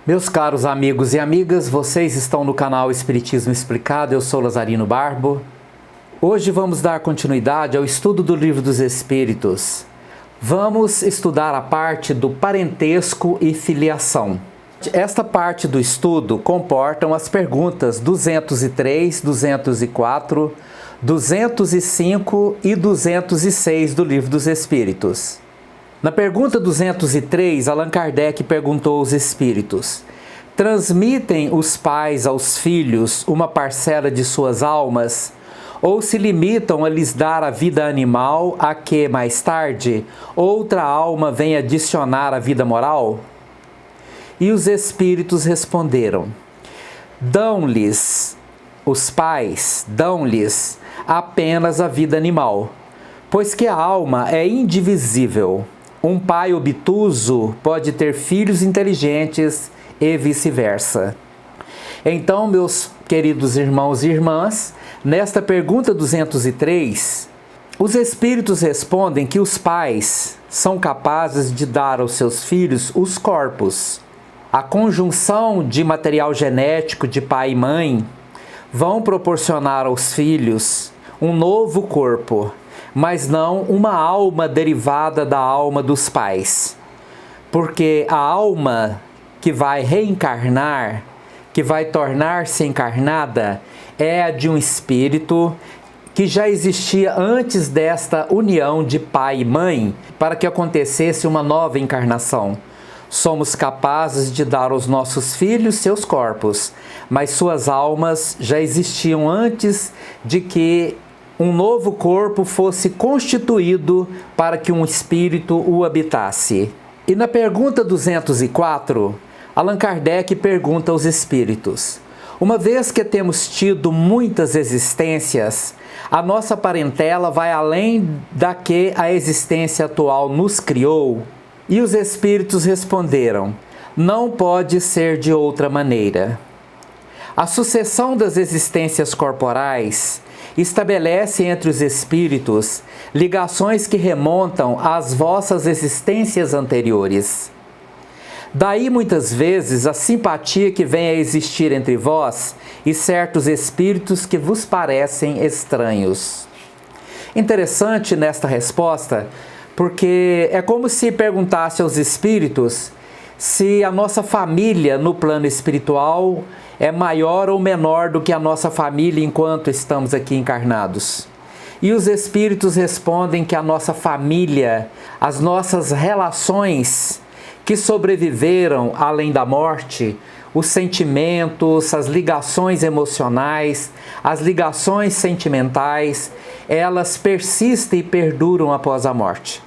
Meus caros amigos e amigas, vocês estão no canal Espiritismo Explicado, eu sou Lazarino Barbo. Hoje vamos dar continuidade ao estudo do Livro dos Espíritos. Vamos estudar a parte do parentesco e filiação. Esta parte do estudo comportam as perguntas 203, 204, 205 e 206 do Livro dos Espíritos. Na pergunta 203, Allan Kardec perguntou aos espíritos: transmitem os pais aos filhos uma parcela de suas almas, ou se limitam a lhes dar a vida animal a que, mais tarde, outra alma vem adicionar a vida moral? E os espíritos responderam: os pais dão-lhes apenas a vida animal, pois que a alma é indivisível. Um pai obtuso pode ter filhos inteligentes e vice-versa. Então, meus queridos irmãos e irmãs, nesta pergunta 203, os espíritos respondem que os pais são capazes de dar aos seus filhos os corpos. A conjunção de material genético de pai e mãe vão proporcionar aos filhos um novo corpo, mas não uma alma derivada da alma dos pais. Porque a alma que vai reencarnar, que vai tornar-se encarnada, é a de um espírito que já existia antes desta união de pai e mãe, para que acontecesse uma nova encarnação. Somos capazes de dar aos nossos filhos seus corpos, mas suas almas já existiam antes de que um novo corpo fosse constituído para que um espírito o habitasse. E na pergunta 204, Allan Kardec pergunta aos espíritos: uma vez que temos tido muitas existências, a nossa parentela vai além da que a existência atual nos criou? E os espíritos responderam: não pode ser de outra maneira. A sucessão das existências corporais estabelece entre os espíritos ligações que remontam às vossas existências anteriores. Daí, muitas vezes, a simpatia que vem a existir entre vós e certos espíritos que vos parecem estranhos. Interessante nesta resposta, porque é como se perguntasse aos espíritos se a nossa família no plano espiritual é maior ou menor do que a nossa família enquanto estamos aqui encarnados. E os espíritos respondem que a nossa família, as nossas relações que sobreviveram além da morte, os sentimentos, as ligações emocionais, as ligações sentimentais, elas persistem e perduram após a morte.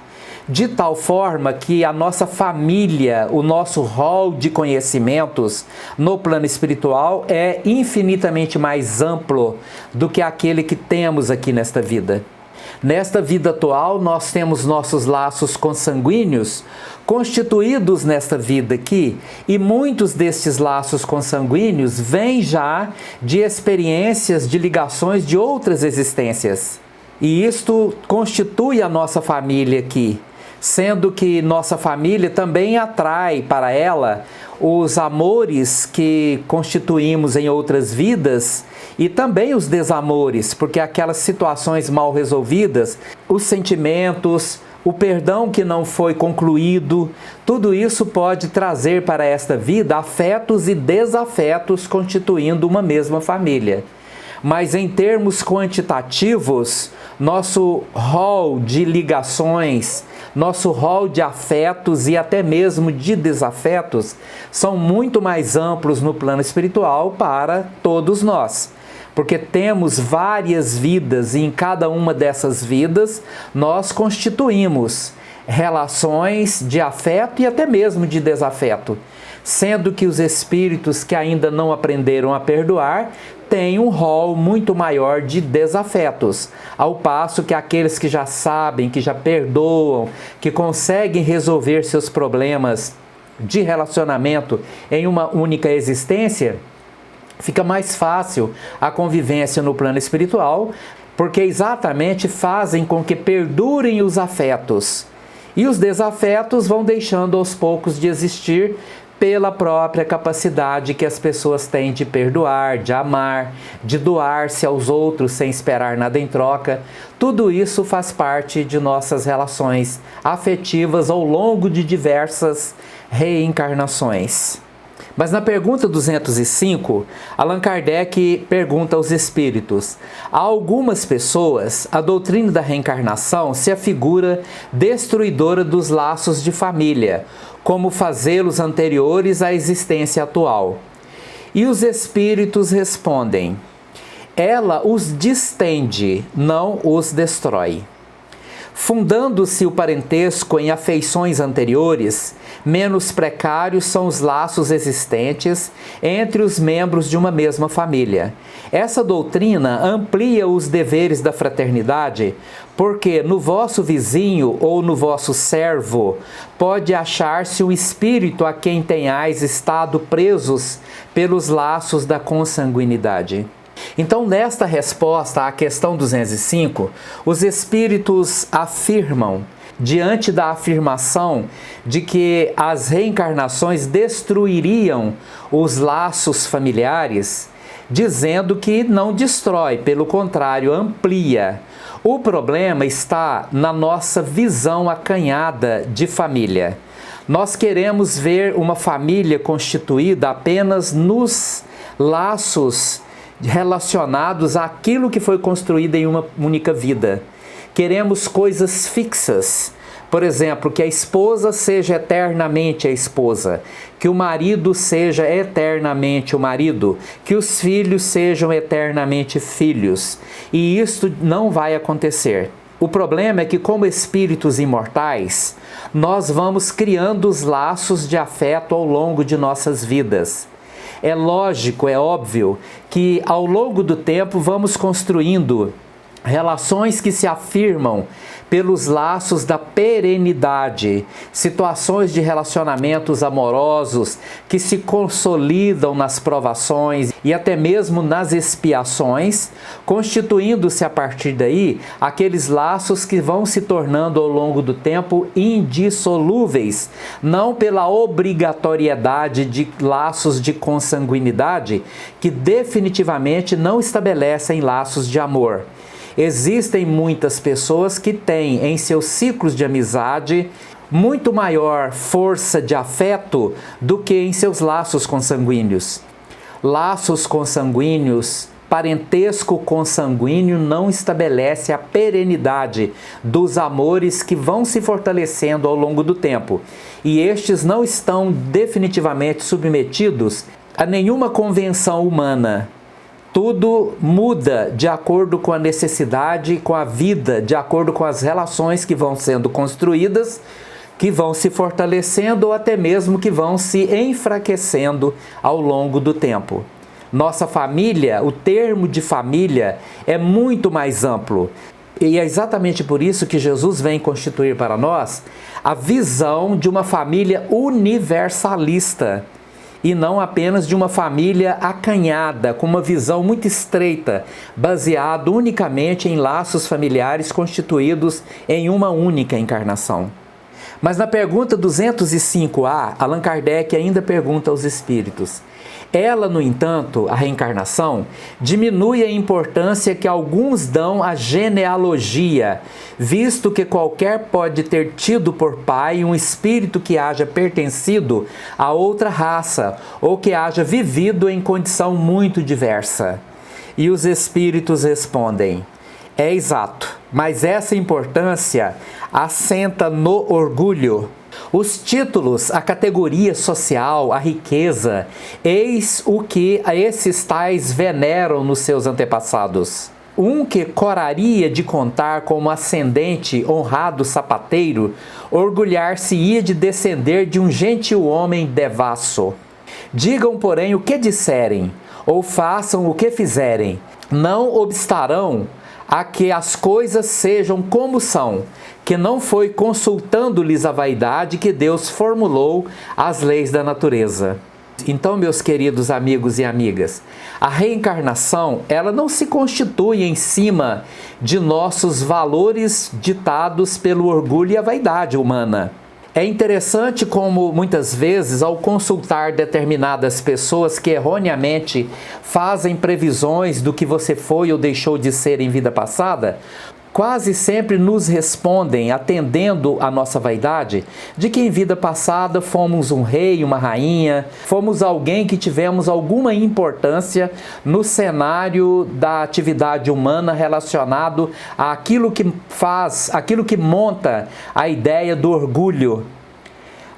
De tal forma que a nossa família, o nosso rol de conhecimentos no plano espiritual é infinitamente mais amplo do que aquele que temos aqui nesta vida. Nesta vida atual, nós temos nossos laços consanguíneos constituídos nesta vida aqui, e muitos destes laços consanguíneos vêm já de experiências, de ligações de outras existências. E isto constitui a nossa família aqui, sendo que nossa família também atrai para ela os amores que constituímos em outras vidas e também os desamores, porque aquelas situações mal resolvidas, os sentimentos, o perdão que não foi concluído, tudo isso pode trazer para esta vida afetos e desafetos constituindo uma mesma família. Mas em termos quantitativos, nosso rol de ligações, nosso rol de afetos e até mesmo de desafetos são muito mais amplos no plano espiritual para todos nós. Porque temos várias vidas e em cada uma dessas vidas nós constituímos relações de afeto e até mesmo de desafeto. Sendo que os espíritos que ainda não aprenderam a perdoar têm um rol muito maior de desafetos, ao passo que aqueles que já sabem, que já perdoam, que conseguem resolver seus problemas de relacionamento em uma única existência, fica mais fácil a convivência no plano espiritual, porque exatamente fazem com que perdurem os afetos. E os desafetos vão deixando aos poucos de existir pela própria capacidade que as pessoas têm de perdoar, de amar, de doar-se aos outros sem esperar nada em troca. Tudo isso faz parte de nossas relações afetivas ao longo de diversas reencarnações. Mas na pergunta 205, Allan Kardec pergunta aos espíritos: a algumas pessoas, a doutrina da reencarnação se afigura destruidora dos laços de família, como fazê-los anteriores à existência atual. E os espíritos respondem: ela os distende, não os destrói. Fundando-se o parentesco em afeições anteriores, menos precários são os laços existentes entre os membros de uma mesma família. Essa doutrina amplia os deveres da fraternidade, porque no vosso vizinho ou no vosso servo pode achar-se um espírito a quem tenhais estado presos pelos laços da consanguinidade. Então, nesta resposta à questão 205, os espíritos afirmam, diante da afirmação de que as reencarnações destruiriam os laços familiares, dizendo que não destrói, pelo contrário, amplia. O problema está na nossa visão acanhada de família. Nós queremos ver uma família constituída apenas nos laços relacionados àquilo que foi construído em uma única vida. Queremos coisas fixas. Por exemplo, que a esposa seja eternamente a esposa, que o marido seja eternamente o marido, que os filhos sejam eternamente filhos. E isto não vai acontecer. O problema é que, como espíritos imortais, nós vamos criando os laços de afeto ao longo de nossas vidas. É lógico, é óbvio, que ao longo do tempo vamos construindo relações que se afirmam pelos laços da perenidade, situações de relacionamentos amorosos que se consolidam nas provações e até mesmo nas expiações, constituindo-se a partir daí aqueles laços que vão se tornando ao longo do tempo indissolúveis, não pela obrigatoriedade de laços de consanguinidade que definitivamente não estabelecem laços de amor. Existem muitas pessoas que têm em seus ciclos de amizade muito maior força de afeto do que em seus laços consanguíneos. Laços consanguíneos, parentesco consanguíneo não estabelece a perenidade dos amores que vão se fortalecendo ao longo do tempo. E estes não estão definitivamente submetidos a nenhuma convenção humana. Tudo muda de acordo com a necessidade, com a vida, de acordo com as relações que vão sendo construídas, que vão se fortalecendo ou até mesmo que vão se enfraquecendo ao longo do tempo. Nossa família, o termo de família é muito mais amplo. E é exatamente por isso que Jesus vem constituir para nós a visão de uma família universalista, e não apenas de uma família acanhada, com uma visão muito estreita, baseado unicamente em laços familiares constituídos em uma única encarnação. Mas na pergunta 205A, Allan Kardec ainda pergunta aos espíritos: ela, no entanto, a reencarnação, diminui a importância que alguns dão à genealogia, visto que qualquer pode ter tido por pai um espírito que haja pertencido a outra raça, ou que haja vivido em condição muito diversa. E os espíritos respondem: é exato, mas essa importância assenta no orgulho. Os títulos, a categoria social, a riqueza, eis o que esses tais veneram nos seus antepassados. Um que coraria de contar como ascendente honrado sapateiro, orgulhar-se-ia de descender de um gentil homem devasso. Digam, porém, o que disserem, ou façam o que fizerem, não obstarão a que as coisas sejam como são, que não foi consultando-lhes a vaidade que Deus formulou as leis da natureza. Então, meus queridos amigos e amigas, a reencarnação, ela não se constitui em cima de nossos valores ditados pelo orgulho e a vaidade humana. É interessante como muitas vezes, ao consultar determinadas pessoas que erroneamente fazem previsões do que você foi ou deixou de ser em vida passada, quase sempre nos respondem, atendendo à nossa vaidade, de que em vida passada fomos um rei, uma rainha, fomos alguém que tivemos alguma importância no cenário da atividade humana relacionado àquilo que faz, aquilo que monta a ideia do orgulho.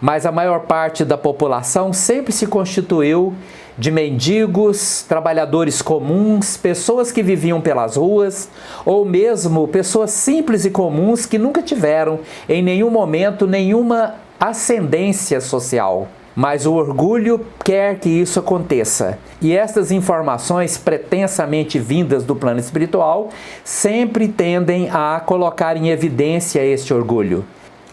Mas a maior parte da população sempre se constituiu de mendigos, trabalhadores comuns, pessoas que viviam pelas ruas, ou mesmo pessoas simples e comuns que nunca tiveram, em nenhum momento, nenhuma ascendência social. Mas o orgulho quer que isso aconteça. E estas informações pretensamente vindas do plano espiritual sempre tendem a colocar em evidência este orgulho.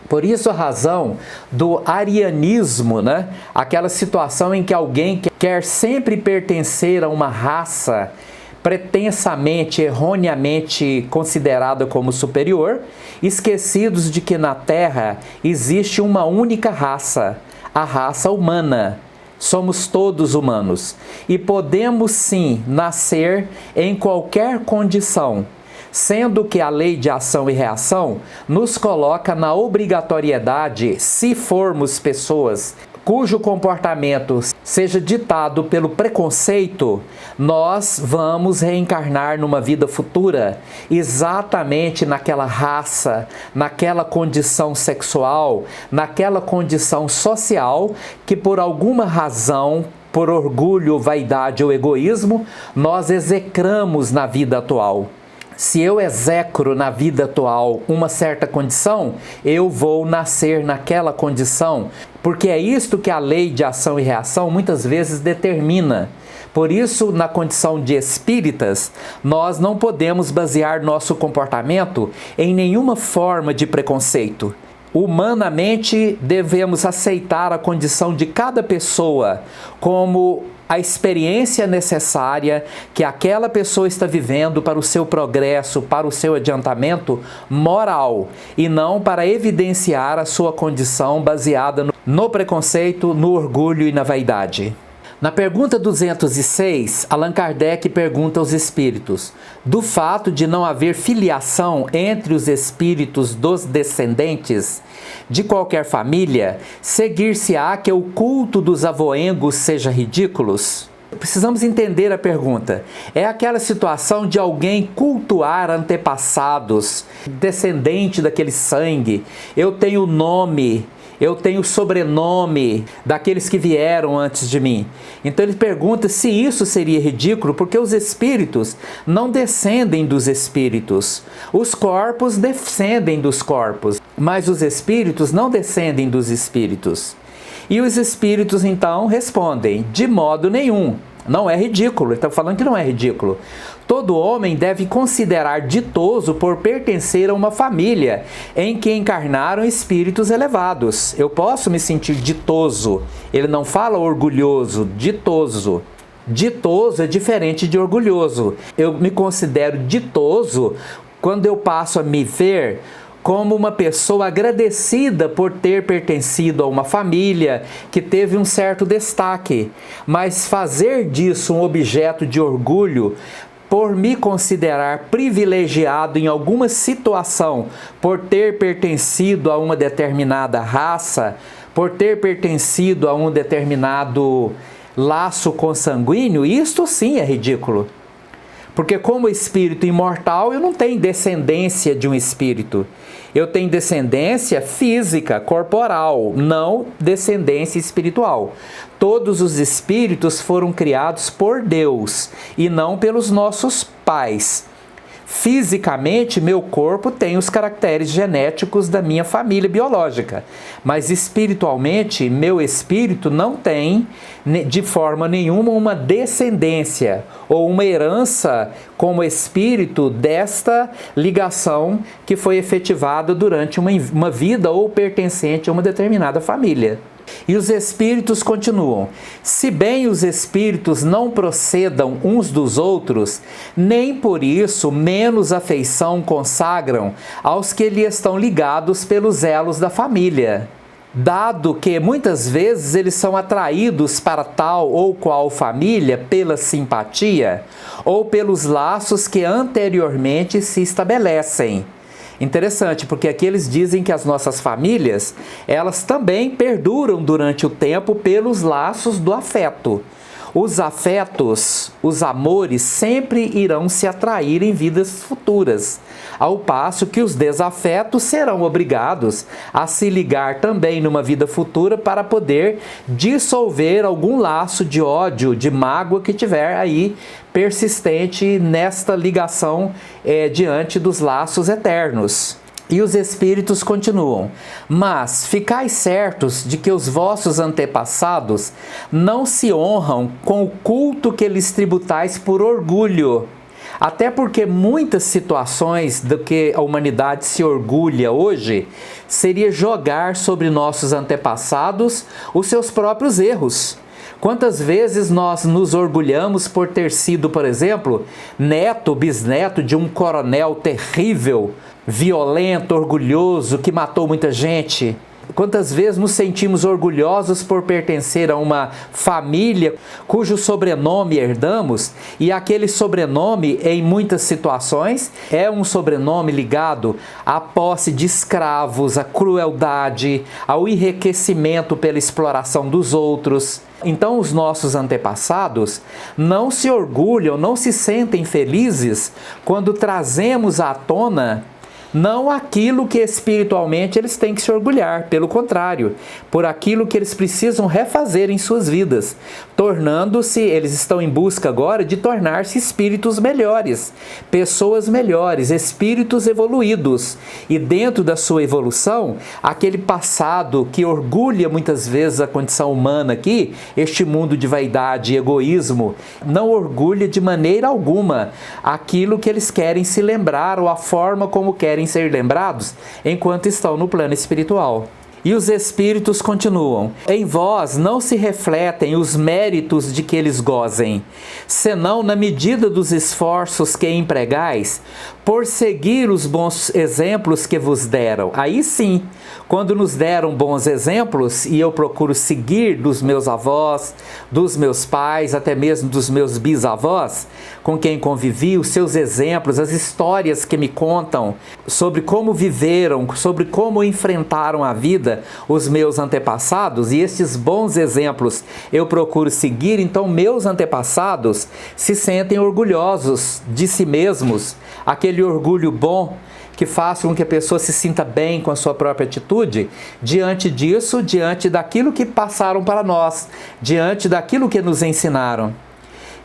Por isso a razão do arianismo, né? Aquela situação em que alguém quer sempre pertencer a uma raça pretensamente, erroneamente considerada como superior, esquecidos de que na Terra existe uma única raça, a raça humana. Somos todos humanos e podemos sim nascer em qualquer condição, sendo que a lei de ação e reação nos coloca na obrigatoriedade, se formos pessoas cujo comportamento seja ditado pelo preconceito, nós vamos reencarnar numa vida futura, exatamente naquela raça, naquela condição sexual, naquela condição social que por alguma razão, por orgulho, vaidade ou egoísmo, nós execramos na vida atual. Se eu execro na vida atual uma certa condição, eu vou nascer naquela condição, porque é isto que a lei de ação e reação muitas vezes determina. Por isso, na condição de espíritas, nós não podemos basear nosso comportamento em nenhuma forma de preconceito. Humanamente, devemos aceitar a condição de cada pessoa como a experiência necessária que aquela pessoa está vivendo para o seu progresso, para o seu adiantamento moral, e não para evidenciar a sua condição baseada no preconceito, no orgulho e na vaidade. Na pergunta 206, Allan Kardec pergunta aos espíritos: do fato de não haver filiação entre os espíritos dos descendentes de qualquer família, seguir-se-á que o culto dos avoengos seja ridículos? Precisamos entender a pergunta. É aquela situação de alguém cultuar antepassados, descendente daquele sangue. Eu tenho nome, eu tenho sobrenome daqueles que vieram antes de mim. Então ele pergunta se isso seria ridículo, porque os espíritos não descendem dos espíritos. Os corpos descendem dos corpos, mas os espíritos não descendem dos espíritos. E os espíritos então respondem: de modo nenhum, não é ridículo. Ele está falando que não é ridículo. Todo homem deve considerar ditoso por pertencer a uma família em que encarnaram espíritos elevados. Eu posso me sentir ditoso. Ele não fala orgulhoso, ditoso. Ditoso é diferente de orgulhoso. Eu me considero ditoso quando eu passo a me ver como uma pessoa agradecida por ter pertencido a uma família que teve um certo destaque. Mas fazer disso um objeto de orgulho, por me considerar privilegiado em alguma situação, por ter pertencido a uma determinada raça, por ter pertencido a um determinado laço consanguíneo, isto sim é ridículo. Porque como espírito imortal, eu não tenho descendência de um espírito. Eu tenho descendência física, corporal, não descendência espiritual. Todos os espíritos foram criados por Deus e não pelos nossos pais. Fisicamente, meu corpo tem os caracteres genéticos da minha família biológica, mas espiritualmente, meu espírito não tem, de forma nenhuma, uma descendência ou uma herança como espírito desta ligação que foi efetivada durante uma vida ou pertencente a uma determinada família. E os espíritos continuam: se bem os espíritos não procedam uns dos outros, nem por isso menos afeição consagram aos que lhe estão ligados pelos elos da família. dado que muitas vezes eles são atraídos para tal ou qual família pela simpatia ou pelos laços que anteriormente se estabelecem. Interessante, porque aqui eles dizem que as nossas famílias, elas também perduram durante o tempo pelos laços do afeto. Os afetos, os amores, sempre irão se atrair em vidas futuras, ao passo que os desafetos serão obrigados a se ligar também numa vida futura para poder dissolver algum laço de ódio, de mágoa que tiver aí persistente nesta ligação diante dos laços eternos. E os Espíritos continuam: mas ficai certos de que os vossos antepassados não se honram com o culto que lhes tributais por orgulho. Até porque muitas situações do que a humanidade se orgulha hoje seria jogar sobre nossos antepassados os seus próprios erros. Quantas vezes nós nos orgulhamos por ter sido, por exemplo, neto, bisneto de um coronel terrível, violento, orgulhoso, que matou muita gente? Quantas vezes nos sentimos orgulhosos por pertencer a uma família cujo sobrenome herdamos, e aquele sobrenome, em muitas situações, é um sobrenome ligado à posse de escravos, à crueldade, ao enriquecimento pela exploração dos outros. Então os nossos antepassados não se orgulham, não se sentem felizes quando trazemos à tona não aquilo que espiritualmente eles têm que se orgulhar, pelo contrário, por aquilo que eles precisam refazer em suas vidas, tornando-se, eles estão em busca agora de tornar-se espíritos melhores, pessoas melhores, espíritos evoluídos. E dentro da sua evolução, aquele passado que orgulha muitas vezes a condição humana aqui, este mundo de vaidade e egoísmo, não orgulha de maneira alguma aquilo que eles querem se lembrar ou a forma como querem ser lembrados enquanto estão no plano espiritual. E os Espíritos continuam: em vós não se refletem os méritos de que eles gozem, senão na medida dos esforços que empregais por seguir os bons exemplos que vos deram. Aí sim, quando nos deram bons exemplos, e eu procuro seguir dos meus avós, dos meus pais, até mesmo dos meus bisavós, com quem convivi, os seus exemplos, as histórias que me contam sobre como viveram, sobre como enfrentaram a vida os meus antepassados, e esses bons exemplos eu procuro seguir, então meus antepassados se sentem orgulhosos de si mesmos, aquele orgulho bom que faz com que a pessoa se sinta bem com a sua própria atitude, diante disso, diante daquilo que passaram para nós, diante daquilo que nos ensinaram.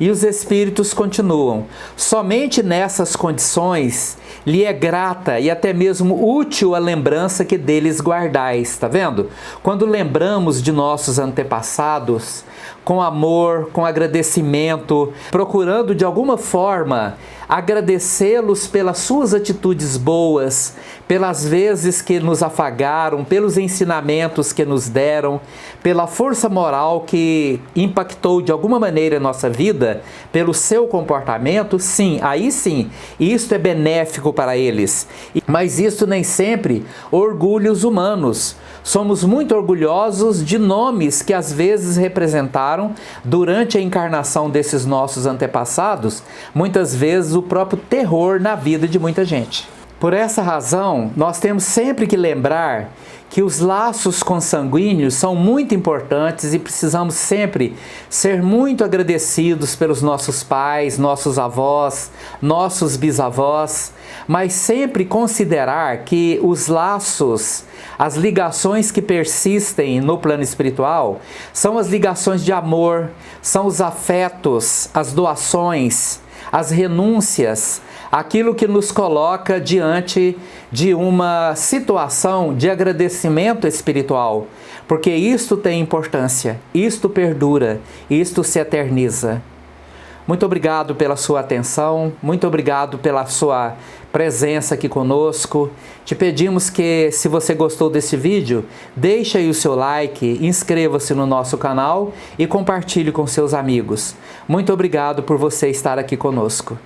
E os Espíritos continuam: somente nessas condições lhe é grata e até mesmo útil a lembrança que deles guardais. Está vendo? Quando lembramos de nossos antepassados, com amor, com agradecimento, procurando de alguma forma agradecê-los pelas suas atitudes boas, pelas vezes que nos afagaram, pelos ensinamentos que nos deram, pela força moral que impactou de alguma maneira a nossa vida, pelo seu comportamento, sim, aí sim, isto é benéfico para eles. Mas isso nem sempre orgulhos humanos. Somos muito orgulhosos de nomes que às vezes representaram, durante a encarnação desses nossos antepassados, muitas vezes o próprio terror na vida de muita gente. Por essa razão, nós temos sempre que lembrar que os laços consanguíneos são muito importantes e precisamos sempre ser muito agradecidos pelos nossos pais, nossos avós, nossos bisavós, mas sempre considerar que os laços, as ligações que persistem no plano espiritual, são as ligações de amor, são os afetos, as doações, as renúncias, aquilo que nos coloca diante de uma situação de agradecimento espiritual, porque isto tem importância, isto perdura, isto se eterniza. Muito obrigado pela sua atenção, muito obrigado pela sua presença aqui conosco. Te pedimos que, se você gostou desse vídeo, deixe aí o seu like, inscreva-se no nosso canal e compartilhe com seus amigos. Muito obrigado por você estar aqui conosco.